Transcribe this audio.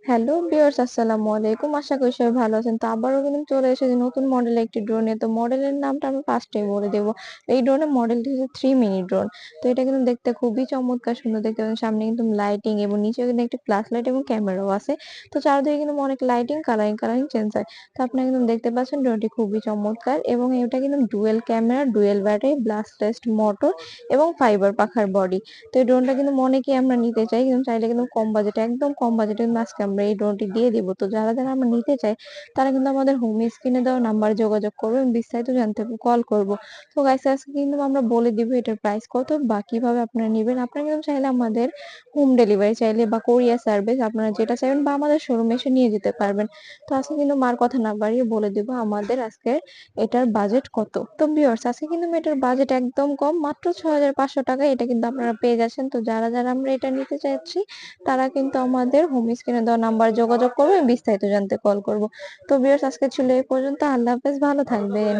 Hello viewers, আসসালামু আলাইকুম। আশা করি সবাই ভালো আছেন। তো আবারও কিন্তু চলে এসেছি নতুন মডেলের একটি ড্রোন নিয়ে। তো মডেলের নামটা আমি ফার্স্টেই বলে দেব। এই ড্রোনের মডেলটি হচ্ছে 3 মিনি ড্রোন। তো এটা কিন্তু দেখতে খুবই চমৎকার সুন্দর দেখতে পাচ্ছেন। সামনে কিন্তু লাইটিং এবং নিচেও কিন্তু একটি ফ্ল্যাশ লাইট এবং ক্যামেরাও আছে। তো চারদিকে কিন্তু অনেক লাইটিং, কালারিং চেঞ্জ হয়। তো আপনারা কিন্তু দেখতে পাচ্ছেন ড্রোনটি খুবই চমৎকার এবং এটা কিন্তু dual camera, dual battery, blast test motor এবং ফাইবার পাখার বডি। তো এই ড্রোনটা কিন্তু অনেকেই আমরা নিতে চাই, কিন্তু চাইলে কিন্তু কম বাজেটে, একদম কম বাজেটে কিন্তু আজকে আমরা এই ড্রোনটি দিয়ে দিব। তো যারা আমরা নিতে চাই তারা কিন্তু আমাদের হোম স্ক্রিনে দেওয়া নাম্বারে যোগাযোগ করবে এবং বিস্তারিত জানতে কল করব। তো গাইস, আজকে কিন্তু আমরা বলে দিব এটার প্রাইস কত বা কিভাবে আপনারা নিবেন। আপনারা কিন্তু চাইলে আমাদের হোম ডেলিভারি চাইলে বা কোরিয়ার সার্ভিস আপনারা যেটা চাইবেন বা আমাদের শোরুমে এসে নিয়ে যেতে পারবেন। তো আজকে কিন্তু মার কথা না বাড়িয়ে বলে দিব আমাদের আজকে এটার বাজেট কত। তো ভিউয়ার্স, আজকে কিন্তু এটার বাজেট একদম কম, মাত্র ৬,৫০০ টাকা। এটা কিন্তু আপনারা পেয়ে যাচ্ছেন। তো যারা আমরা এটা নিতে চাচ্ছি তারা কিন্তু আমাদের হোম স্ক্রিনে দেওয়া নাম্বারে যোগাযোগ করবে, বিস্তারিত জানতে কল করব। তো ভিউয়ার্স, আজকে ছিল এই পর্যন্ত। আল্লাহ হাফেজ, ভালো থাকবেন।